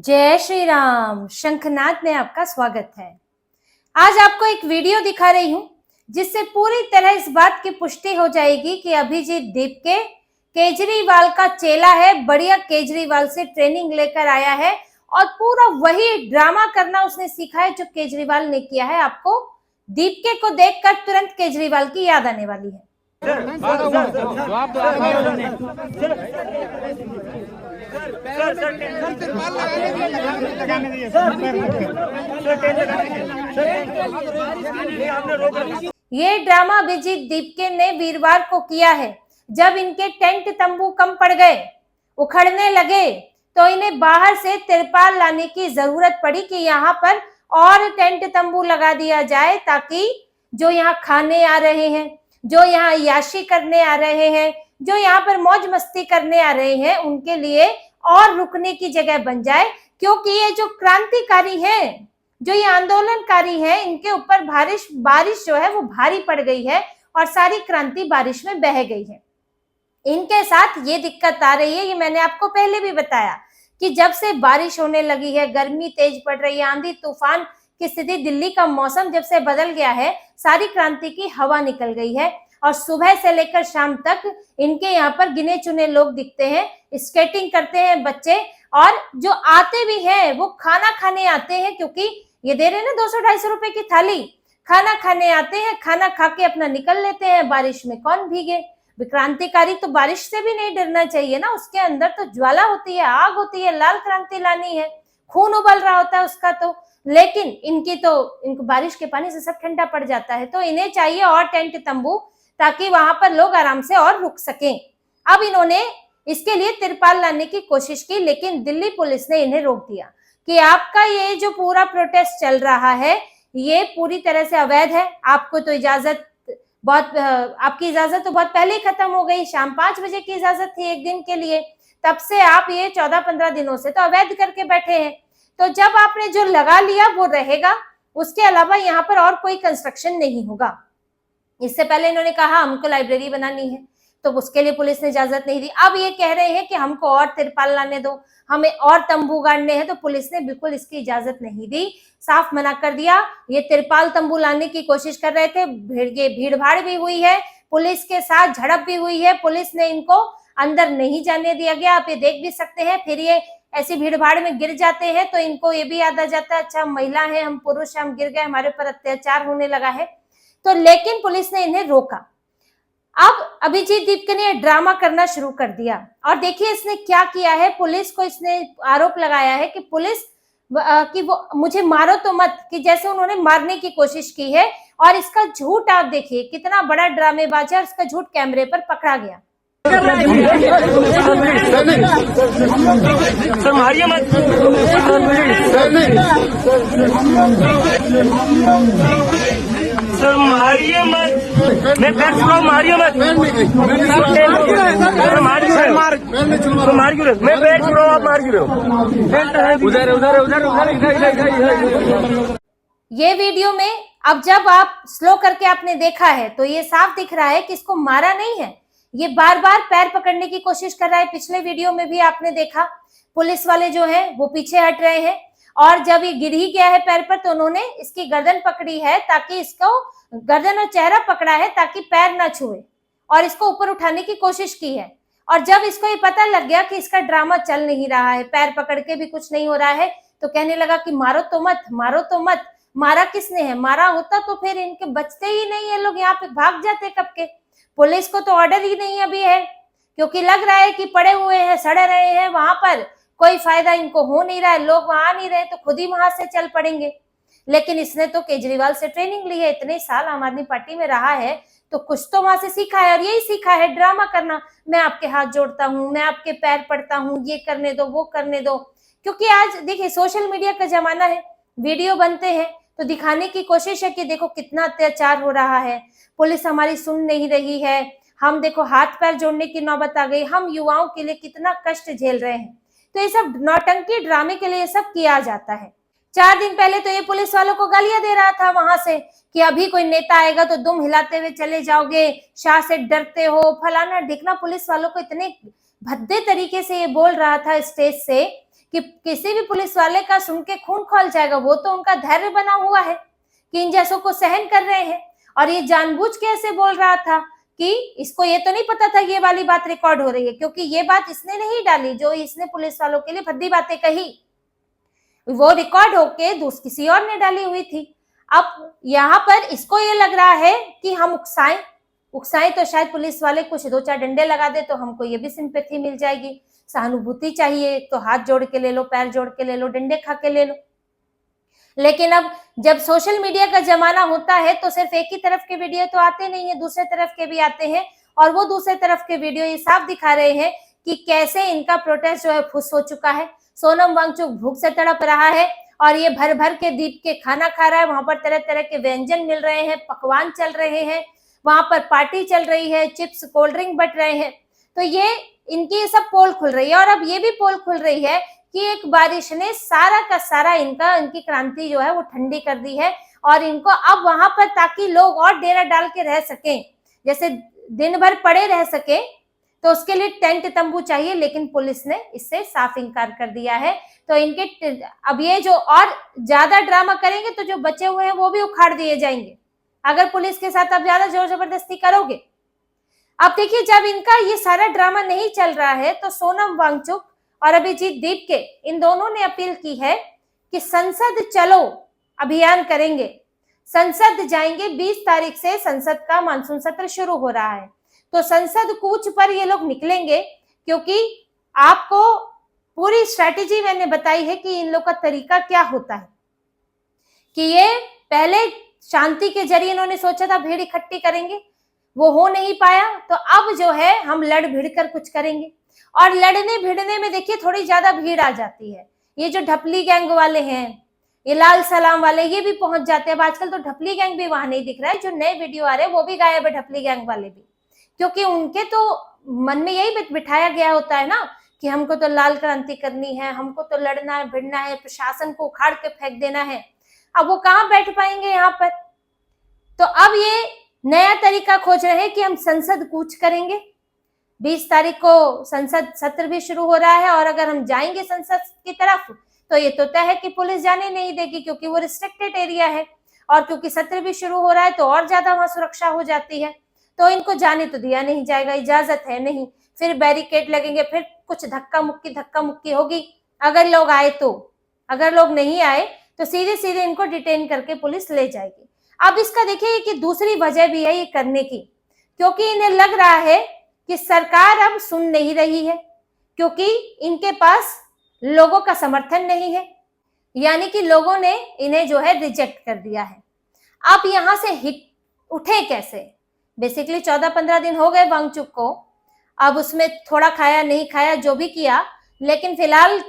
जय श्री राम। शंखनाद में आपका स्वागत है। आज आपको एक वीडियो दिखा रही हूं जिससे पूरी तरह इस बात की पुष्टि हो जाएगी कि अभिजीत दीपके केजरीवाल का चेला है। बढ़िया केजरीवाल से ट्रेनिंग लेकर आया है और पूरा वही ड्रामा करना उसने सीखा है जो केजरीवाल ने किया है। आपको दीपके को देखकर तुरंत केजरीवाल की याद आने वाली है। ये ड्रामा अभिजीत दीपके ने वीरवार को किया है। जब इनके टेंट तंबू कम पड़ गए, उखड़ने लगे, तो इन्हें बाहर से तिरपाल लाने की जरूरत पड़ी कि यहाँ पर और टेंट तंबू लगा दिया जाए ताकि जो यहाँ खाने आ रहे हैं, जो यहाँ याशी करने आ रहे हैं, जो यहाँ पर मौज मस्ती करने आ रहे हैं, उनके लिए और रुकने की जगह बन जाए। क्योंकि ये जो क्रांतिकारी हैं, जो ये आंदोलनकारी हैं, इनके ऊपर बारिश जो है वो भारी पड़ गई है और सारी क्रांति बारिश में बह गई है। इनके साथ ये दिक्कत आ रही है, ये मैंने आपको पहले भी बताया कि जब से बारिश होने लगी है, गर्मी तेज पड़ रही है, आंधी तूफान की स्थिति, दिल्ली का मौसम जब से बदल गया है, सारी क्रांति की हवा निकल गई है और सुबह से लेकर शाम तक इनके यहाँ पर गिने चुने लोग दिखते हैं। स्केटिंग करते हैं बच्चे, और जो आते भी हैं वो खाना खाने आते हैं, क्योंकि ये दे रहे हैं ना 200-250 रुपए की थाली। खाना खाने आते हैं, खाना खा के अपना निकल लेते हैं। बारिश में कौन भीगे? क्रांतिकारी तो बारिश से भी नहीं डरना चाहिए ना, उसके अंदर तो ज्वाला होती है, आग होती है, लाल क्रांति लानी है, खून उबल रहा होता है उसका तो। लेकिन इनको बारिश के पानी से सब ठंडा पड़ जाता है, तो इन्हें चाहिए और टेंट तंबू ताकि वहां पर लोग आराम से और रुक सकें। अब इन्होंने इसके लिए तिरपाल लाने की कोशिश की, लेकिन दिल्ली पुलिस ने इन्हें रोक दिया कि आपका ये जो पूरा प्रोटेस्ट चल रहा है ये पूरी तरह से अवैध है। आपको तो आपकी इजाजत तो बहुत पहले ही खत्म हो गई। शाम 5 बजे की इजाजत थी एक दिन के लिए, तब से आप ये 14-15 दिनों से तो अवैध करके बैठे हैं। तो जब आपने जो लगा लिया वो रहेगा, उसके अलावा यहाँ पर और कोई कंस्ट्रक्शन नहीं होगा। इससे पहले इन्होंने कहा हमको लाइब्रेरी बनानी है, तो उसके लिए पुलिस ने इजाजत नहीं दी। अब ये कह रहे हैं कि हमको और तिरपाल लाने दो, हमें और तंबू गाड़ने हैं, तो पुलिस ने बिल्कुल इसकी इजाजत नहीं दी, साफ मना कर दिया। ये तिरपाल तंबू लाने की कोशिश कर रहे थे। भीड़ भाड़ भी हुई है, पुलिस के साथ झड़प भी हुई है, पुलिस ने इनको अंदर नहीं जाने दिया गया। आप ये देख भी सकते हैं। फिर ये ऐसी भीड़ भाड़ में गिर जाते हैं तो इनको ये भी याद आ जाता है, अच्छा हम महिला हैं, हम पुरुष, हम गिर गए, हमारे पर अत्याचार होने लगा है। तो लेकिन पुलिस ने इन्हें रोका। अब अभिजीत दीपके ने ड्रामा करना शुरू कर दिया और देखिए इसने क्या किया है। पुलिस को इसने आरोप लगाया है कि पुलिस कि वो मुझे मारो तो मत, कि जैसे उन्होंने मारने की कोशिश की है। और इसका झूठ आप देखिए, कितना बड़ा ड्रामेबाज है, और इसका झूठ कैमरे पर पकड़ा गया। सर मारिए मत, सर मारिए मत, मैं पैर छुड़ाऊं, मारिए मत, मार क्यों रहे? मैं पैर छुड़ाऊं, आप मार क्यों रहे हो? उधर उधर उधर उधर। ये वीडियो में अब जब आप स्लो करके आपने देखा है तो ये साफ दिख रहा है कि इसको मारा नहीं है, ये बार बार पैर पकड़ने की कोशिश कर रहा है। पिछले वीडियो में भी आपने देखा पुलिस वाले जो हैं वो पीछे हट रहे हैं, और जब ये गिर ही गया है पैर पर तो उन्होंने इसकी गर्दन पकड़ी है, ताकि इसको गर्दन और चेहरा पकड़ा है ताकि पैर ना छुए, और इसको ऊपर उठाने की कोशिश की है। और जब इसको ये पता लग गया कि इसका ड्रामा चल नहीं रहा है, पैर पकड़ के भी कुछ नहीं हो रहा है, तो कहने लगा कि मारो तो मत, मारो तो मत। मारा किसने है? मारा होता तो फिर इनके बचते ही नहीं है लोग, यहाँ पे भाग जाते कब के। पुलिस को तो ऑर्डर ही नहीं अभी है, क्योंकि लग रहा है कि पड़े हुए हैं, सड़े रहे हैं, वहां पर कोई फायदा इनको हो नहीं रहा है, लोग वहां आ नहीं रहे, तो खुद ही वहां से चल पड़ेंगे। लेकिन इसने तो केजरीवाल से ट्रेनिंग ली है, इतने साल आम आदमी पार्टी में रहा है, तो कुछ तो वहां से सीखा है, और यही सीखा है ड्रामा करना। मैं आपके हाथ जोड़ता हूँ, मैं आपके पैर पड़ता हूँ, ये करने दो, वो करने दो। क्योंकि आज देखिए सोशल मीडिया का जमाना है, वीडियो बनते हैं तो दिखाने की कोशिश है कि देखो कितना अत्याचार हो रहा है, पुलिस हमारी सुन नहीं रही है, हम देखो हाथ पैर जोड़ने की नौबत आ गई, हम युवाओं के लिए कितना कष्ट झेल रहे हैं। तो ये सब नौटंकी ड्रामे के लिए ये सब किया जाता है। 4 दिन पहले तो ये पुलिस वालों को गालियां दे रहा था वहां से कि अभी कोई नेता आएगा तो दुम हिलाते हुए चले जाओगे, शाह से डरते हो, फलाना ढिकना। पुलिस वालों को इतने भद्दे तरीके से ये बोल रहा था स्टेज से कि किसी भी पुलिस वाले का सुन के खून खौल जाएगा। वो तो उनका धैर्य बना हुआ है कि इन जैसों को सहन कर रहे हैं। और ये जानबूझ के ऐसे बोल रहा था कि इसको ये तो नहीं पता था ये वाली बात रिकॉर्ड हो रही है, क्योंकि ये बात इसने नहीं डाली जो इसने पुलिस वालों के लिए भद्दी बातें कही, वो रिकॉर्ड होके किसी और ने डाली हुई थी। अब यहाँ पर इसको ये लग रहा है कि हम उकसाएं तो शायद पुलिस वाले कुछ 2-4 डंडे लगा दे तो हमको ये भी सिंपैथी मिल जाएगी, सहानुभूति चाहिए तो हाथ जोड़ के ले लो, पैर जोड़ के ले लो, डंडे खा के ले लो। लेकिन अब जब सोशल मीडिया का जमाना होता है तो सिर्फ एक ही तरफ के वीडियो तो आते नहीं है, दूसरे तरफ के भी आते हैं। और वो दूसरे तरफ के वीडियो ये साफ दिखा रहे हैं कि कैसे इनका प्रोटेस्ट जो है फुस हो चुका है। सोनम वांगचुक भूख से तड़प रहा है और ये भर भर के दीप के खाना खा रहा है। वहां पर तरह तरह के व्यंजन मिल रहे हैं, पकवान चल रहे हैं, वहां पर पार्टी चल रही है, चिप्स कोल्ड ड्रिंक बट रहे हैं। तो ये इनकी ये सब पोल खुल रही है। और अब ये भी पोल खुल रही है कि एक बारिश ने सारा का सारा इनकी क्रांति जो है वो ठंडी कर दी है। और इनको अब वहां पर ताकि लोग और डेरा डाल के रह सकें, जैसे दिन भर पड़े रह सके, तो उसके लिए टेंट तंबू चाहिए। लेकिन पुलिस ने इससे साफ इनकार कर दिया है। तो इनके अब ये जो और ज्यादा ड्रामा करेंगे तो जो बचे हुए हैं वो भी उखाड़ दिए जाएंगे अगर पुलिस के साथ आप ज्यादा जोर जबरदस्ती करोगे। अब देखिए, जब इनका ये सारा ड्रामा नहीं चल रहा है तो सोनम वांगचुक और अभिजीत दीपके इन दोनों ने अपील की है कि संसद चलो अभियान करेंगे, संसद जाएंगे। 20 तारीख से संसद का मानसून सत्र शुरू हो रहा है, तो संसद कूच पर ये लोग निकलेंगे। क्योंकि आपको पूरी स्ट्रैटेजी मैंने बताई है कि इन लोग का तरीका क्या होता है, कि ये पहले शांति के जरिए इन्होंने सोचा था भीड़ इकट्ठी करेंगे, वो हो नहीं पाया, तो अब जो है हम लड़ भिड़ कर कुछ करेंगे। और लड़ने भिड़ने में देखिए थोड़ी ज्यादा भीड़ आ जाती है। ये जो ढपली गैंग वाले हैं, ये लाल सलाम वाले, ये भी पहुंच जाते हैं। अब आजकल तो ढपली गैंग भी वहां नहीं दिख रहा है, जो नए वीडियो आ रहे हैं वो भी गायब है, ढपली गैंग वाले भी। क्योंकि उनके तो मन में यही बिठाया गया होता है ना कि हमको तो लाल क्रांति करनी है, हमको तो लड़ना है, भिड़ना है, प्रशासन को उखाड़ के फेंक देना है। अब वो कहाँ बैठ पाएंगे यहाँ पर। तो अब ये नया तरीका खोज रहे हैं कि हम संसद कूच करेंगे। 20 तारीख को संसद सत्र भी शुरू हो रहा है और अगर हम जाएंगे संसद की तरफ तो ये तो तय है कि पुलिस जाने नहीं देगी, क्योंकि वो रिस्ट्रिक्टेड एरिया है। और क्योंकि सत्र भी शुरू हो रहा है तो और ज्यादा वहां सुरक्षा हो जाती है, तो इनको जाने तो दिया नहीं जाएगा, इजाजत है नहीं। फिर बैरिकेड लगेंगे, फिर कुछ धक्का मुक्की होगी अगर लोग आए तो। अगर लोग नहीं आए तो सीधे सीधे इनको डिटेन करके पुलिस ले जाएगी। अब इसका देखिए कि दूसरी वजह भी है ये करने की, क्योंकि इन्हें लग रहा है कि सरकार अब सुन नहीं रही है, क्योंकि इनके पास लोगों का समर्थन नहीं है, यानी कि लोगों ने इन्हें जो है रिजेक्ट कर दिया है। अब यहां से हिट उठे कैसे। बेसिकली 14-15 दिन हो गए वांगचुक को, अब उसमें थोड़ा खाया नहीं खाया जो भी किया, लेकिन फिलहाल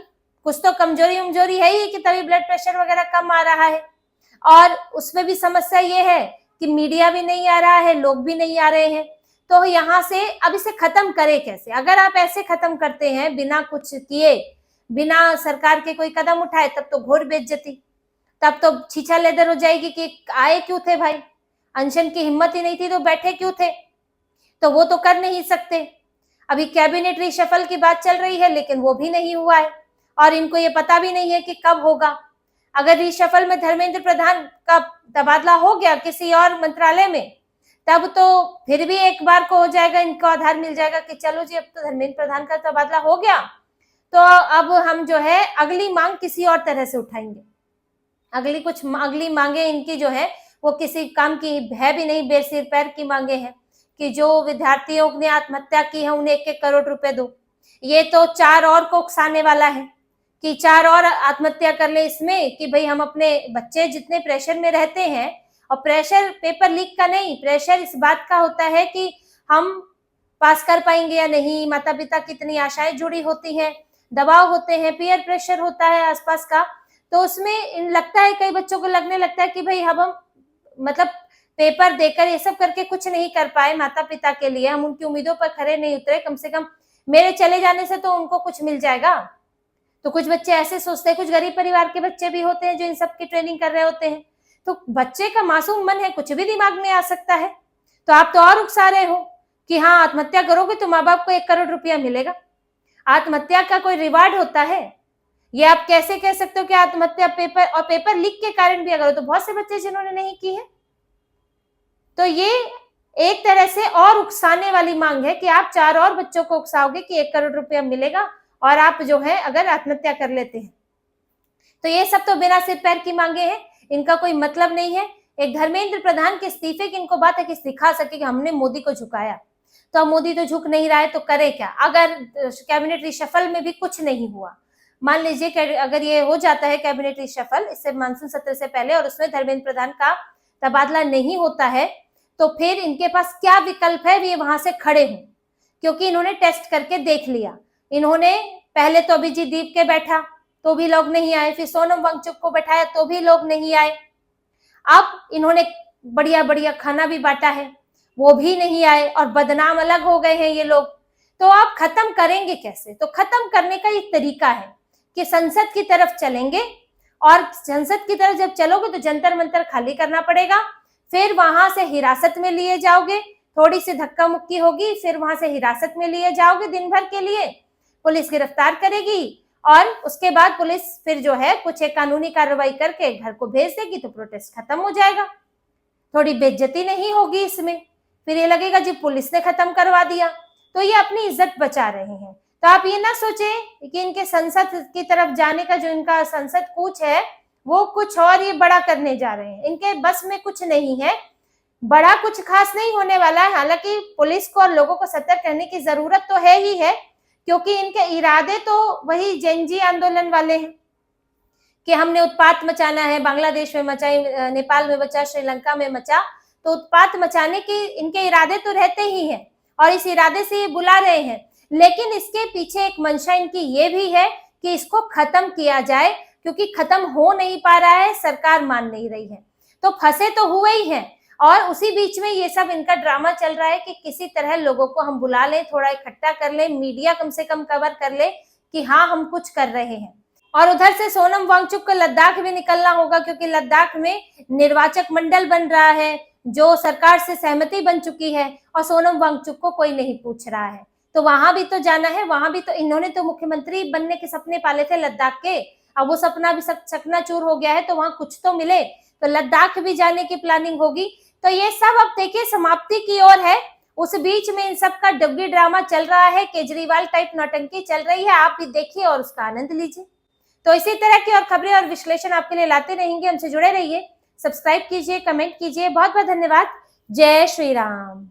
कुछ तो कमजोरी है ही कि तभी ब्लड प्रेशर वगैरह कम आ रहा है। और उसमें भी समस्या ये है कि मीडिया भी नहीं आ रहा है, लोग भी नहीं आ रहे हैं। तो यहाँ से अब इसे खत्म करे कैसे। अगर आप ऐसे खत्म करते हैं बिना कुछ किए, बिना सरकार के कोई कदम उठाए, तब तो घोर बेइज्जती, तब तो छीछा लेदर हो जाएगी कि आए क्यों थे भाई, अनशन की हिम्मत ही नहीं थी तो बैठे क्यों थे। तो वो तो कर नहीं सकते। अभी कैबिनेट रिशफल की बात चल रही है लेकिन वो भी नहीं हुआ है और इनको ये पता भी नहीं है कि कब होगा। अगर रिशफल में धर्मेंद्र प्रधान का तबादला हो गया किसी और मंत्रालय में, तब तो फिर भी एक बार को हो जाएगा, इनको आधार मिल जाएगा कि चलो जी अब तो धर्मेंद्र प्रधान का तबादला हो गया, तो अब हम जो है अगली मांग किसी और तरह से उठाएंगे। अगली मांगे इनकी जो है वो किसी काम की है भी नहीं, बेसिर पैर की मांगे हैं कि जो विद्यार्थियों ने आत्महत्या की है उन्हें 1-1 करोड़ रुपए दो। ये तो 4 और को उकसाने वाला है कि 4 और आत्महत्या कर ले इसमें, कि भाई हम अपने बच्चे जितने प्रेशर में रहते हैं, और प्रेशर पेपर लीक का नहीं, प्रेशर इस बात का होता है कि हम पास कर पाएंगे या नहीं, माता पिता की इतनी आशाएं जुड़ी होती हैं, दबाव होते हैं, पीयर प्रेशर होता है आसपास का। तो उसमें लगता है, कई बच्चों को लगने लगता है कि भाई हम मतलब पेपर देकर ये सब करके कुछ नहीं कर पाए माता पिता के लिए, हम उनकी उम्मीदों पर खरे नहीं उतरे, कम से कम मेरे चले जाने से तो उनको कुछ मिल जाएगा। तो कुछ बच्चे ऐसे सोचते हैं, कुछ गरीब परिवार के बच्चे भी होते हैं जो इन सब की ट्रेनिंग कर रहे होते हैं। तो बच्चे का मासूम मन है, कुछ भी दिमाग में आ सकता है। तो आप तो और उकसा रहे हो कि हाँ आत्महत्या करोगे तो माँ बाप को 1 करोड़ रुपया मिलेगा। आत्महत्या का कोई रिवार्ड होता है? ये आप कैसे कह सकते हो कि आत्महत्या पेपर, और पेपर लीक के कारण भी अगर हो तो बहुत से बच्चे जिन्होंने नहीं की है। तो ये एक तरह से और उकसाने वाली मांग है कि आप 4 और बच्चों को उकसाओगे कि 1 करोड़ रुपया मिलेगा और आप जो है अगर आत्महत्या कर लेते हैं। तो ये सब तो बिना सिर पैर की मांगे हैं, इनका कोई मतलब नहीं है। एक धर्मेंद्र प्रधान के इस्तीफे की इनको बात है कि दिखा सके कि हमने मोदी को झुकाया, तो अब मोदी तो झुक नहीं रहा है तो करे क्या। अगर कैबिनेट रिशफल में भी कुछ नहीं हुआ, मान लीजिए कि अगर ये हो जाता है कैबिनेट रिशफल इससे मानसून सत्र से पहले और उसमें धर्मेंद्र प्रधान का तबादला नहीं होता है, तो फिर इनके पास क्या विकल्प है, ये वहां से खड़े हों, क्योंकि इन्होंने टेस्ट करके देख लिया। इन्होंने पहले तो अभिजीत दीप के बैठा तो भी लोग नहीं आए, फिर सोनम वांगचुक को बैठाया तो भी लोग नहीं आए, अब इन्होंने बढ़िया बढ़िया खाना भी बांटा है, वो भी नहीं आए और बदनाम अलग हो गए हैं ये लोग। तो आप खत्म करेंगे कैसे? तो खत्म करने का एक तरीका है कि संसद की तरफ चलेंगे, और संसद की तरफ जब चलोगे तो जंतर मंतर खाली करना पड़ेगा, फिर वहां से हिरासत में लिए जाओगे, थोड़ी सी धक्का मुक्की होगी, फिर वहां से हिरासत में लिए जाओगे दिन भर के लिए, पुलिस गिरफ्तार करेगी और उसके बाद पुलिस फिर जो है कुछ एक कानूनी कार्रवाई करके घर को भेज देगी, तो प्रोटेस्ट खत्म हो जाएगा। थोड़ी बेइज्जती नहीं होगी इसमें, फिर ये लगेगा जी पुलिस ने खत्म करवा दिया, तो ये अपनी इज्जत बचा रहे हैं। तो आप ये ना सोचे कि इनके संसद की तरफ जाने का जो इनका संसद कूच है वो कुछ और ये बड़ा करने जा रहे हैं, इनके बस में कुछ नहीं है, बड़ा कुछ खास नहीं होने वाला है। हालांकि पुलिस को और लोगों को सतर्क रहने की जरूरत तो है ही है, क्योंकि इनके इरादे तो वही जेनजी आंदोलन वाले हैं कि हमने उत्पात मचाना है, बांग्लादेश में मचा, नेपाल में मचा, श्रीलंका में मचा, तो उत्पात मचाने के इनके इरादे तो रहते ही हैं और इस इरादे से ये बुला रहे हैं। लेकिन इसके पीछे एक मंशा इनकी ये भी है कि इसको खत्म किया जाए, क्योंकि खत्म हो नहीं पा रहा है, सरकार मान नहीं रही है, तो फंसे तो हुए ही हैं। और उसी बीच में ये सब इनका ड्रामा चल रहा है कि किसी तरह लोगों को हम बुला लें, थोड़ा इकट्ठा कर लें, मीडिया कम से कम कवर कर ले कि हाँ हम कुछ कर रहे हैं। और उधर से सोनम वांगचुक को लद्दाख भी निकलना होगा, क्योंकि लद्दाख में निर्वाचक मंडल बन रहा है जो सरकार से सहमति बन चुकी है और सोनम वांगचुक को कोई नहीं पूछ रहा है, तो वहां भी तो जाना है। वहां भी तो इन्होंने तो मुख्यमंत्री बनने के सपने पाले थे लद्दाख के, अब वो सपना भी चकनाचूर हो गया है, तो वहां कुछ तो मिले, तो लद्दाख भी जाने की प्लानिंग होगी। तो ये सब अब देखिए समाप्ति की ओर है। उस बीच में इन सब का डग्गी ड्रामा चल रहा है, केजरीवाल टाइप नौटंकी चल रही है, आप भी देखिए और उसका आनंद लीजिए। तो इसी तरह की और खबरें और विश्लेषण आपके लिए लाते रहेंगे, हमसे जुड़े रहिए, सब्सक्राइब कीजिए, कमेंट कीजिए। बहुत बहुत धन्यवाद। जय श्री राम।